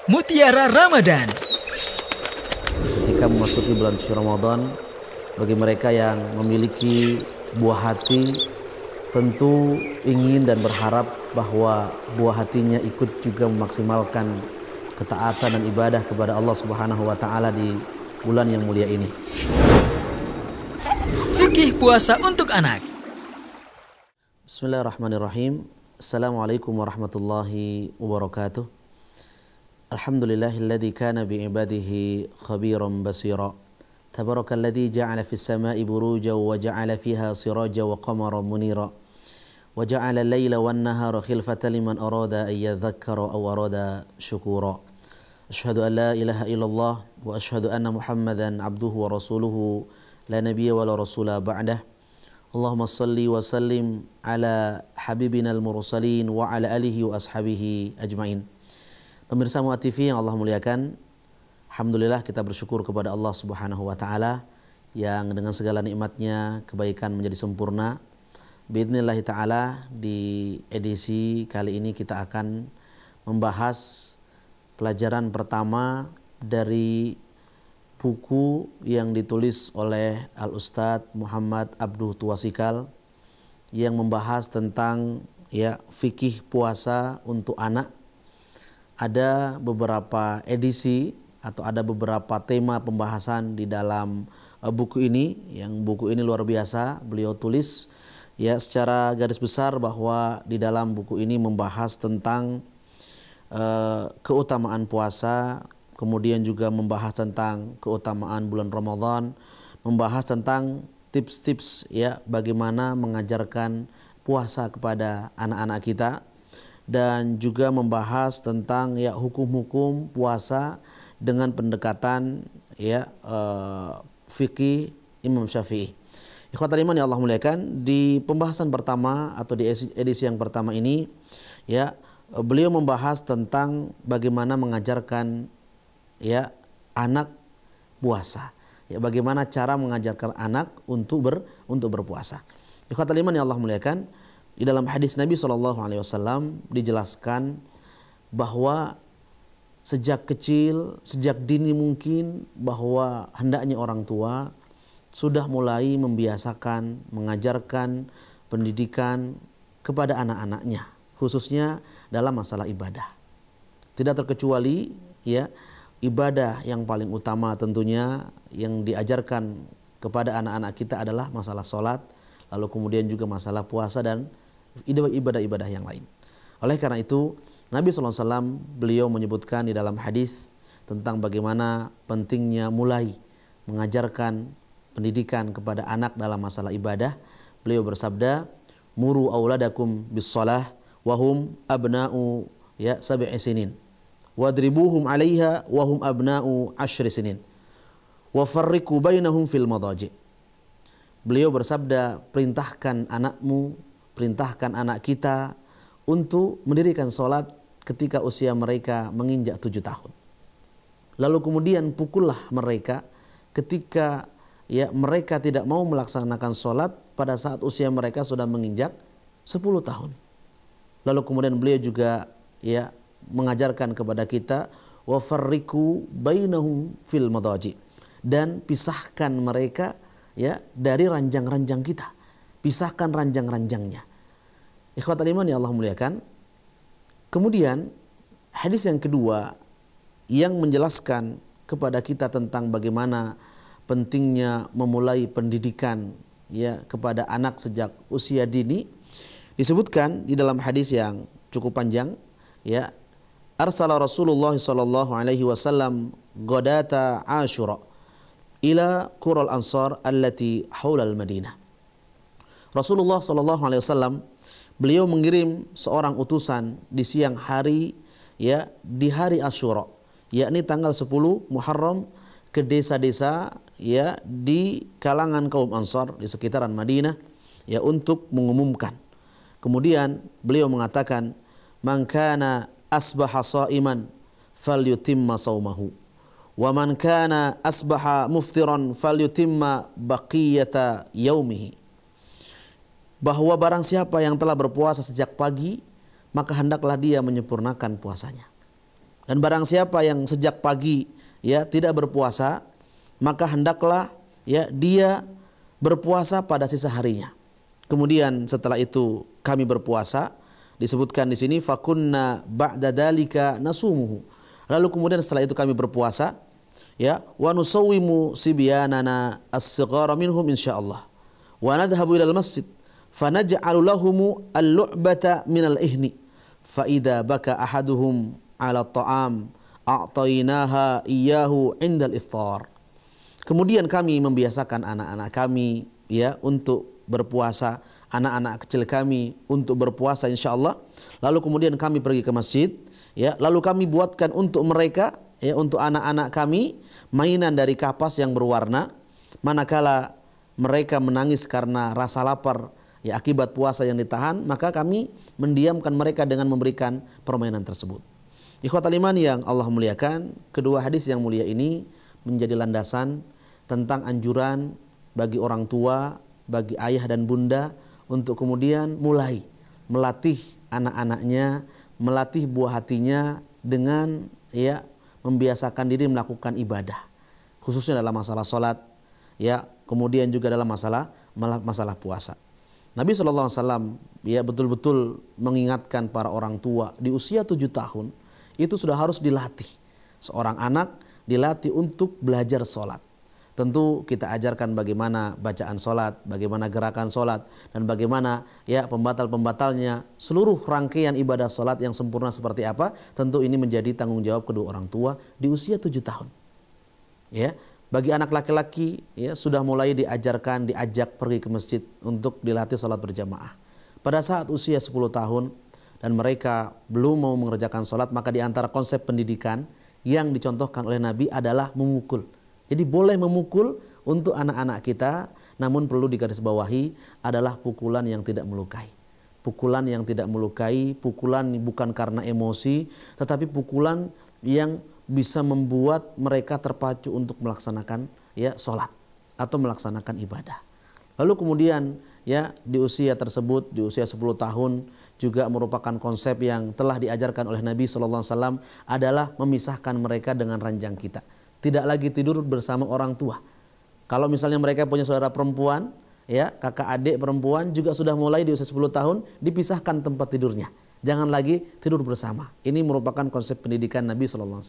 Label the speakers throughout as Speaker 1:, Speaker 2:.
Speaker 1: Mutiara Ramadan.
Speaker 2: Ketika memasuki bulan suci Ramadan, bagi mereka yang memiliki buah hati, tentu ingin dan berharap bahwa buah hatinya ikut juga memaksimalkan ketaatan dan ibadah kepada Allah Subhanahu wa taala di bulan yang mulia ini.
Speaker 1: Fikih puasa untuk anak.
Speaker 2: Bismillahirrahmanirrahim. Assalamualaikum warahmatullahi wabarakatuh. Alhamdulillahilladzi kana bi'ibadihi khabiran basira. Tabarakalladzi ja'ala fis sama'i burujan wa ja'ala fiha sirajan wa qamaran munira. Wa ja'ala al-laila wan nahara khilfatan liman arada an yadhakkara aw arada syukura. Asyhadu an la ilaha illallah wa asyhadu anna Muhammadan abduhu wa rasuluhu la nabiyya wa la rasula ba'dah. Allahumma salli wa sallim ala habibina al-mursalin wa ala alihi wa ashabihi ajmain. Pemirsa Muat TV yang Allah muliakan, alhamdulillah kita bersyukur kepada Allah Subhanahu wa taala yang dengan segala nikmatnya kebaikan menjadi sempurna. Biidznillah taala di edisi kali ini kita akan membahas pelajaran pertama dari buku yang ditulis oleh Al-Ustadz Muhammad Abduh Tuasikal yang membahas tentang fikih puasa untuk anak. Ada beberapa edisi atau ada beberapa tema pembahasan di dalam buku ini, yang buku ini luar biasa beliau tulis secara garis besar bahwa di dalam buku ini membahas tentang keutamaan puasa, kemudian juga membahas tentang keutamaan bulan Ramadan, membahas tentang tips-tips bagaimana mengajarkan puasa kepada anak-anak kita, dan juga membahas tentang hukum-hukum puasa dengan pendekatan fikih Imam Syafi'i. Ikhwatal iman ya Allah muliakan, di pembahasan pertama atau di edisi yang pertama ini beliau membahas tentang bagaimana mengajarkan anak puasa. Bagaimana cara mengajarkan anak untuk berpuasa. Ikhwatal iman ya Allah muliakan, di dalam hadis Nabi SAW dijelaskan bahwa sejak kecil, sejak dini mungkin, bahwa hendaknya orang tua sudah mulai membiasakan, mengajarkan pendidikan kepada anak-anaknya, khususnya dalam masalah ibadah. Tidak terkecuali ibadah yang paling utama tentunya yang diajarkan kepada anak-anak kita adalah masalah sholat, lalu kemudian juga masalah puasa dan ibadah-ibadah yang lain. Oleh karena itu Nabi SAW beliau menyebutkan di dalam hadis tentang bagaimana pentingnya mulai mengajarkan pendidikan kepada anak dalam masalah ibadah. Beliau bersabda, muru auladakum bis shalah wahum abna'u sab'i sinin wadribuhum 'alaiha wahum abna'u 10 sinin wa farriqu bainahum fil madaji'. Beliau bersabda, perintahkan anakmu, perintahkan anak kita untuk mendirikan sholat ketika usia mereka menginjak 7 tahun. Lalu kemudian pukullah mereka ketika mereka tidak mau melaksanakan sholat pada saat usia mereka sudah menginjak 10 tahun. Lalu kemudian beliau juga mengajarkan kepada kita wa farriqu bainahum fil madaji', dan pisahkan mereka dari ranjang-ranjang kita. Pisahkan ranjang-ranjangnya. Ikhwatal iman ya Allah muliakan. Kemudian hadis yang kedua yang menjelaskan kepada kita tentang bagaimana pentingnya memulai pendidikan kepada anak sejak usia dini, disebutkan di dalam hadis yang cukup panjang arsala Rasulullah sallallahu alaihi wasallam ghadata Asyura ila qural ansar allati haulal Madinah. Rasulullah sallallahu alaihi wasallam beliau mengirim seorang utusan di siang hari di hari Asyura, yakni tanggal 10 Muharram, ke desa-desa di kalangan kaum Ansar di sekitaran Madinah untuk mengumumkan. Kemudian beliau mengatakan, man kana asbaha shaiman falyutimma saumahu wa man kana asbaha muftiran falyutimma baqiyata yaumihi. Bahwa barang siapa yang telah berpuasa sejak pagi, maka hendaklah dia menyempurnakan puasanya. Dan barang siapa yang sejak pagi ya tidak berpuasa, maka hendaklah ya dia berpuasa pada sisa harinya. Kemudian setelah itu kami berpuasa, disebutkan di sini fakunna ba'da dzalika nasumuhu. Lalu kemudian setelah itu kami berpuasa, ya, wa nusawwimu sibyanana as-sighara minhum insyaallah. Wa nadhhabu ilal masjid fanaj'alu lahum al-lu'bata minal ihni. Fa idza baka ahaduhum 'ala ta'am a'tainaha iyyahu 'indal iftar. Kemudian kami membiasakan anak-anak kami ya untuk berpuasa, anak-anak kecil kami untuk berpuasa insyaallah. Lalu kemudian kami pergi ke masjid, ya, lalu kami buatkan untuk mereka, ya, untuk anak-anak kami mainan dari kapas yang berwarna. Manakala mereka menangis karena rasa lapar, ya, akibat puasa yang ditahan, maka kami mendiamkan mereka dengan memberikan permainan tersebut. Ikhwatal iman yang Allah muliakan, kedua hadis yang mulia ini menjadi landasan tentang anjuran bagi orang tua, bagi ayah dan bunda untuk kemudian mulai melatih anak-anaknya, melatih buah hatinya dengan ya membiasakan diri melakukan ibadah, khususnya dalam masalah sholat, ya, kemudian juga dalam masalah puasa. Nabi SAW ya betul-betul mengingatkan para orang tua di usia 7 tahun itu sudah harus dilatih. Seorang anak dilatih untuk belajar sholat. Tentu kita ajarkan bagaimana bacaan sholat, bagaimana gerakan sholat, dan bagaimana ya pembatal-pembatalnya, seluruh rangkaian ibadah sholat yang sempurna seperti apa. Tentu ini menjadi tanggung jawab kedua orang tua di usia 7 tahun. Ya, bagi anak laki-laki ya sudah mulai diajarkan, diajak pergi ke masjid untuk dilatih sholat berjamaah. Pada saat usia 10 tahun dan mereka belum mau mengerjakan sholat, maka di antara konsep pendidikan yang dicontohkan oleh Nabi adalah memukul. Jadi boleh memukul untuk anak-anak kita, namun perlu digarisbawahi adalah pukulan yang tidak melukai. Pukulan yang tidak melukai, pukulan bukan karena emosi, tetapi pukulan yang bisa membuat mereka terpacu untuk melaksanakan ya sholat atau melaksanakan ibadah. Lalu kemudian ya di usia tersebut, di usia 10 tahun juga merupakan konsep yang telah diajarkan oleh Nabi SAW adalah memisahkan mereka dengan ranjang kita. Tidak lagi tidur bersama orang tua. Kalau misalnya mereka punya saudara perempuan, ya, kakak adik perempuan juga sudah mulai di usia 10 tahun dipisahkan tempat tidurnya. Jangan lagi tidur bersama. Ini merupakan konsep pendidikan Nabi SAW.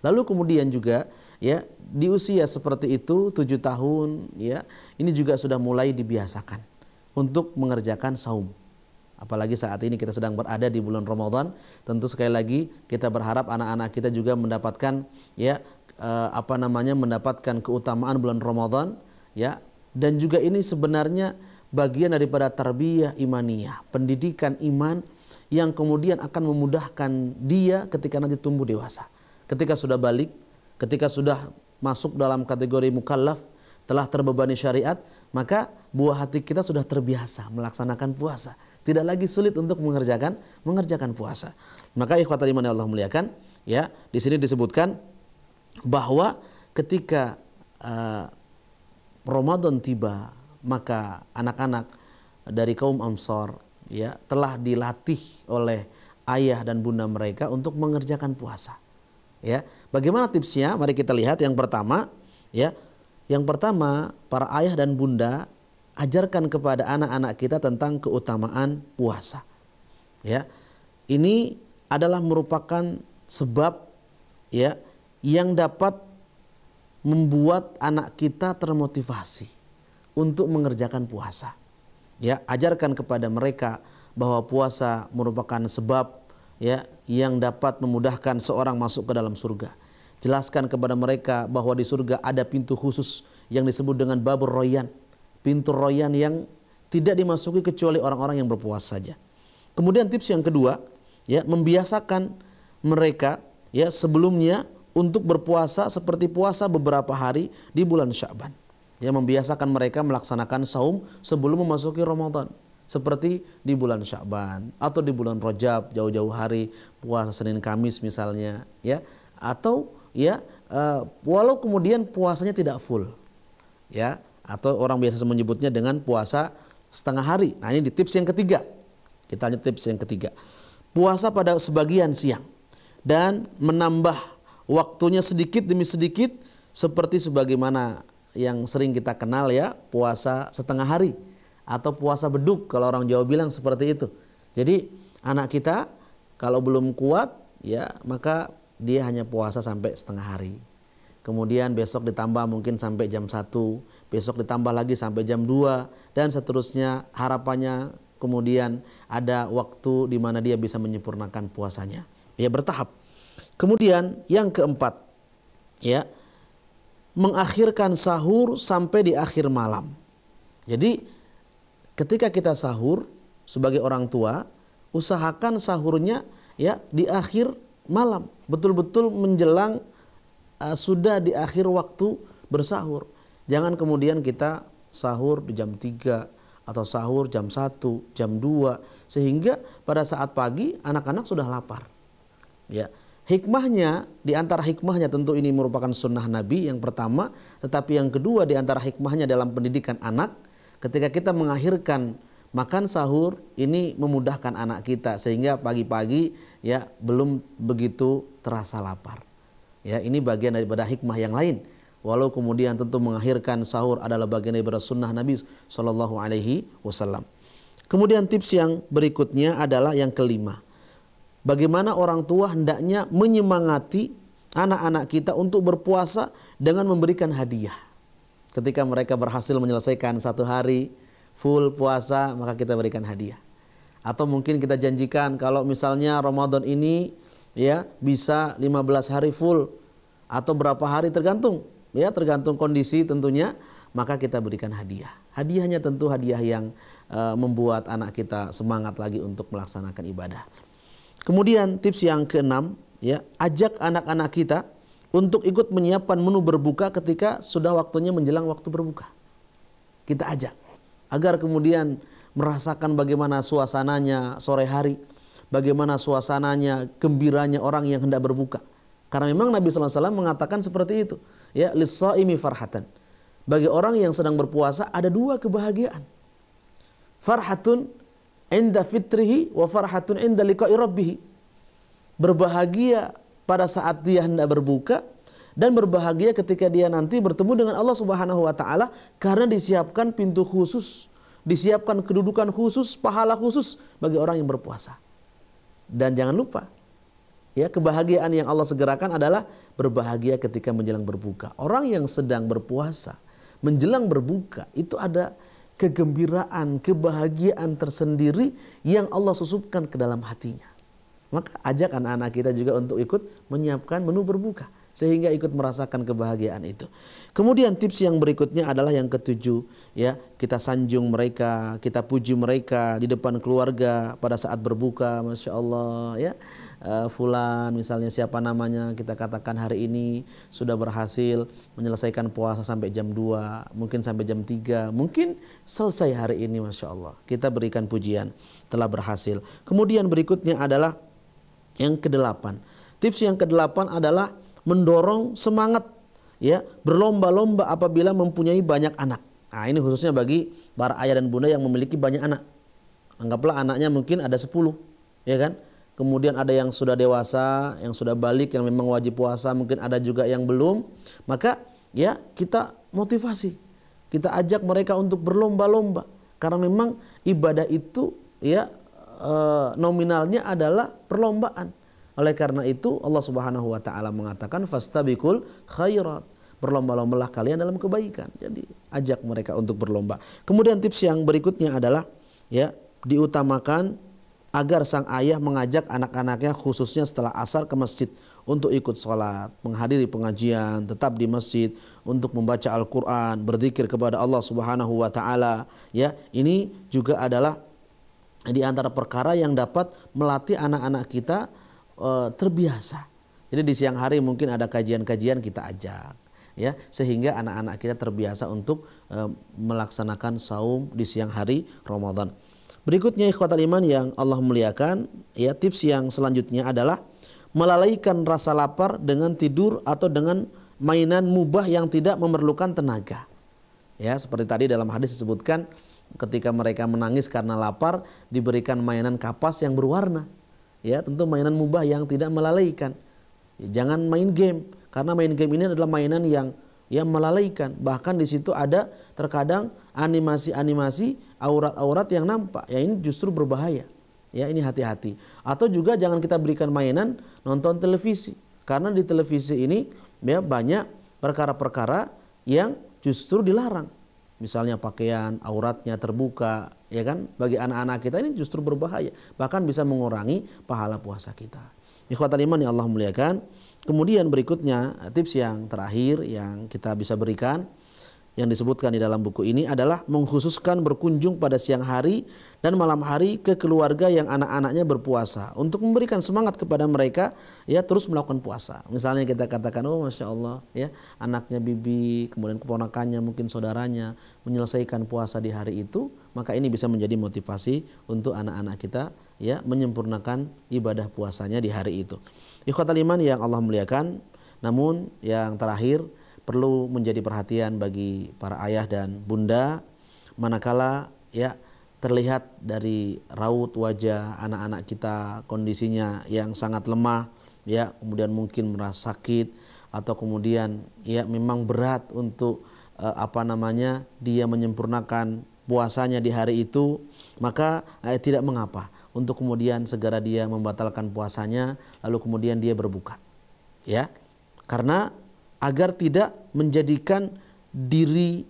Speaker 2: Lalu kemudian juga ya di usia seperti itu 7 tahun ya ini juga sudah mulai dibiasakan untuk mengerjakan saum. Apalagi saat ini kita sedang berada di bulan Ramadan, tentu sekali lagi kita berharap anak-anak kita juga mendapatkan ya mendapatkan keutamaan bulan Ramadan ya, dan juga ini sebenarnya bagian daripada tarbiyah imaniyah, pendidikan iman yang kemudian akan memudahkan dia ketika nanti tumbuh dewasa. Ketika sudah balik, ketika sudah masuk dalam kategori mukallaf, telah terbebani syariat, maka buah hati kita sudah terbiasa melaksanakan puasa. Tidak lagi sulit untuk mengerjakan puasa. Maka ikhwatal iman yang Allah muliakan, ya, di sini disebutkan bahwa ketika Ramadan tiba, maka anak-anak dari kaum Ansar ya telah dilatih oleh ayah dan bunda mereka untuk mengerjakan puasa. Ya, bagaimana tipsnya? Mari kita lihat. Yang pertama, ya, para ayah dan bunda ajarkan kepada anak-anak kita tentang keutamaan puasa. Ya, ini adalah merupakan sebab ya yang dapat membuat anak kita termotivasi untuk mengerjakan puasa. Ya, ajarkan kepada mereka bahwa puasa merupakan sebab ya yang dapat memudahkan seorang masuk ke dalam surga. Jelaskan kepada mereka bahwa di surga ada pintu khusus yang disebut dengan babur royan, pintu royan yang tidak dimasuki kecuali orang-orang yang berpuasa saja. Kemudian tips yang kedua, ya, membiasakan mereka ya sebelumnya untuk berpuasa seperti puasa beberapa hari di bulan Sya'ban. Ya, membiasakan mereka melaksanakan saum sebelum memasuki Ramadan. Seperti di bulan Sya'ban atau di bulan Rajab, jauh-jauh hari puasa Senin Kamis misalnya, ya. Atau ya walau kemudian puasanya tidak full. Ya, atau orang biasa menyebutnya dengan puasa setengah hari. Nah, ini di tips yang ketiga. Kita lihat tips yang ketiga. Puasa pada sebagian siang. dan menambah waktunya sedikit demi sedikit seperti sebagaimana yang sering kita kenal ya, puasa setengah hari atau puasa beduk kalau orang Jawa bilang seperti itu. Jadi anak kita kalau belum kuat ya, maka dia hanya puasa sampai setengah hari. Kemudian besok ditambah mungkin sampai jam 1, besok ditambah lagi sampai jam 2 dan seterusnya. Harapannya kemudian ada waktu di mana dia bisa menyempurnakan puasanya. Ya, bertahap. Kemudian yang keempat, ya, mengakhirkan sahur sampai di akhir malam. Jadi ketika kita sahur sebagai orang tua, usahakan sahurnya ya di akhir malam, betul-betul menjelang sudah di akhir waktu bersahur. Jangan kemudian kita sahur di jam 3 atau sahur jam 1, jam 2 sehingga pada saat pagi anak-anak sudah lapar. Ya. Hikmahnya, di antara hikmahnya tentu ini merupakan sunnah Nabi yang pertama, tetapi yang kedua di antara hikmahnya dalam pendidikan anak, ketika kita mengakhirkan makan sahur ini memudahkan anak kita sehingga pagi-pagi ya belum begitu terasa lapar. Ya, ini bagian daripada hikmah yang lain. Walau kemudian tentu mengakhirkan sahur adalah bagian daripada sunnah Nabi Shallallahu Alaihi Wasallam. Kemudian tips yang berikutnya adalah yang kelima. Bagaimana orang tua hendaknya menyemangati anak-anak kita untuk berpuasa dengan memberikan hadiah. Ketika mereka berhasil menyelesaikan satu hari full puasa, maka kita berikan hadiah. Atau mungkin kita janjikan kalau misalnya Ramadan ini ya bisa 15 hari full atau berapa hari tergantung ya, tergantung kondisi tentunya, maka kita berikan hadiah. Hadiahnya tentu hadiah yang membuat anak kita semangat lagi untuk melaksanakan ibadah. Kemudian tips yang keenam ya, ajak anak-anak kita untuk ikut menyiapkan menu berbuka ketika sudah waktunya menjelang waktu berbuka. Kita ajak agar kemudian merasakan bagaimana suasananya sore hari, bagaimana suasananya gembiranya orang yang hendak berbuka. Karena memang Nabi SAW mengatakan seperti itu. Ya, lis-shaimi farhatan. Bagi orang yang sedang berpuasa ada dua kebahagiaan. Farhatun inda fitrihi wa farhatun inda liqa'i rabbih. Berbahagia pada saat dia hendak berbuka dan berbahagia ketika dia nanti bertemu dengan Allah Subhanahu wa taala karena disiapkan pintu khusus, disiapkan kedudukan khusus, pahala khusus bagi orang yang berpuasa. Dan jangan lupa, ya, kebahagiaan yang Allah segerakan adalah berbahagia ketika menjelang berbuka. Orang yang sedang berpuasa menjelang berbuka itu ada kegembiraan, kebahagiaan tersendiri yang Allah susupkan ke dalam hatinya. Maka ajak anak-anak kita juga untuk ikut menyiapkan menu berbuka sehingga ikut merasakan kebahagiaan itu. Kemudian tips yang berikutnya adalah yang ketujuh, ya, kita sanjung mereka, kita puji mereka di depan keluarga pada saat berbuka. Masya Allah, ya, fulan misalnya siapa namanya, kita katakan hari ini sudah berhasil menyelesaikan puasa sampai jam 2, mungkin sampai jam 3, mungkin selesai hari ini, Masya Allah. Kita berikan pujian, telah berhasil. Kemudian berikutnya adalah yang kedelapan. Tips yang kedelapan adalah mendorong semangat, ya, berlomba-lomba apabila mempunyai banyak anak. Nah, ini khususnya bagi para ayah dan bunda yang memiliki banyak anak. Anggaplah anaknya mungkin ada 10, ya kan? Kemudian ada yang sudah dewasa, yang sudah balik, yang memang wajib puasa, mungkin ada juga yang belum. Maka ya kita motivasi, kita ajak mereka untuk berlomba-lomba. Karena memang ibadah itu ya nominalnya adalah perlombaan. Oleh karena itu Allah Subhanahu wa taala mengatakan fastabiqul khairat. Berlomba-lombalah kalian dalam kebaikan. Jadi ajak mereka untuk berlomba. Kemudian tips yang berikutnya adalah ya, diutamakan agar sang ayah mengajak anak-anaknya khususnya setelah asar ke masjid untuk ikut sholat, menghadiri pengajian, tetap di masjid untuk membaca Al-Qur'an, berzikir kepada Allah Subhanahu wa taala. Ya, ini juga adalah di antara perkara yang dapat melatih anak-anak kita terbiasa. Jadi di siang hari mungkin ada kajian-kajian kita ajak, ya, sehingga anak-anak kita terbiasa untuk melaksanakan saum di siang hari Ramadan. Berikutnya ikhwatal iman yang Allah muliakan, ya, tips yang selanjutnya adalah melalaikan rasa lapar dengan tidur atau dengan mainan mubah yang tidak memerlukan tenaga. Ya, seperti tadi dalam hadis disebutkan ketika mereka menangis karena lapar diberikan mainan kapas yang berwarna. ya tentu mainan mubah yang tidak melalaikan. Ya, jangan main game, karena main game ini adalah mainan yang melalaikan. Bahkan di situ ada terkadang animasi-animasi aurat-aurat yang nampak. Ya ini justru berbahaya. Ya ini hati-hati. Atau juga jangan kita berikan mainan nonton televisi, karena di televisi ini ya banyak perkara-perkara yang justru dilarang. Misalnya pakaian auratnya terbuka, ya kan? Bagi anak-anak kita ini justru berbahaya, bahkan bisa mengurangi pahala puasa kita. Ikhwatal iman yang Allah muliakan. Kemudian berikutnya tips yang terakhir yang kita bisa berikan yang disebutkan di dalam buku ini adalah mengkhususkan berkunjung pada siang hari dan malam hari ke keluarga yang anak-anaknya berpuasa untuk memberikan semangat kepada mereka ya terus melakukan puasa. Misalnya kita katakan, oh masya Allah ya anaknya bibi, kemudian keponakannya mungkin saudaranya menyelesaikan puasa di hari itu, maka ini bisa menjadi motivasi untuk anak-anak kita ya menyempurnakan ibadah puasanya di hari itu. Ikhwatal iman yang Allah muliakan, namun yang terakhir perlu menjadi perhatian bagi para ayah dan bunda manakala ya terlihat dari raut wajah anak-anak kita kondisinya yang sangat lemah ya, kemudian mungkin merasa sakit atau kemudian ya memang berat untuk dia menyempurnakan puasanya di hari itu, maka tidak mengapa untuk kemudian segera dia membatalkan puasanya lalu kemudian dia berbuka ya, karena agar tidak menjadikan diri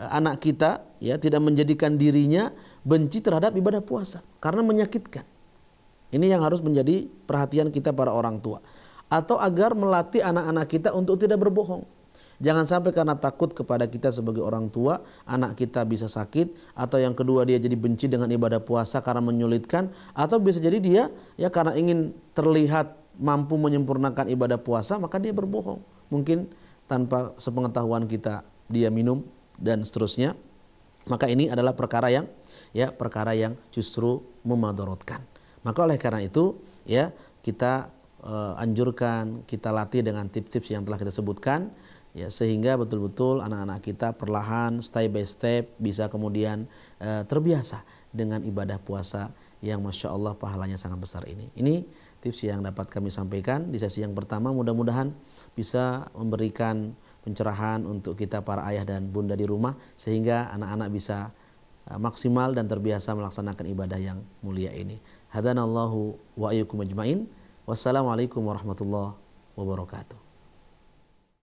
Speaker 2: anak kita ya tidak menjadikan dirinya benci terhadap ibadah puasa karena menyakitkan. Ini yang harus menjadi perhatian kita para orang tua. Atau agar melatih anak-anak kita untuk tidak berbohong. Jangan sampai karena takut kepada kita sebagai orang tua anak kita bisa sakit, atau yang kedua dia jadi benci dengan ibadah puasa karena menyulitkan, atau bisa jadi dia ya karena ingin terlihat mampu menyempurnakan ibadah puasa maka dia berbohong. Mungkin tanpa sepengetahuan kita dia minum dan seterusnya. Maka ini adalah perkara yang justru memadorotkan. Maka oleh karena itu ya kita anjurkan, kita latih dengan tips-tips yang telah kita sebutkan ya, sehingga betul-betul anak-anak kita perlahan step by step bisa kemudian terbiasa dengan ibadah puasa yang masya Allah pahalanya sangat besar ini. Ini tips yang dapat kami sampaikan di sesi yang pertama. Mudah-mudahan bisa memberikan pencerahan untuk kita para ayah dan bunda di rumah sehingga anak-anak bisa maksimal dan terbiasa melaksanakan ibadah yang mulia ini. Hadanallahu wa ayyukum ajmain. Wassalamualaikum warahmatullahi wabarakatuh.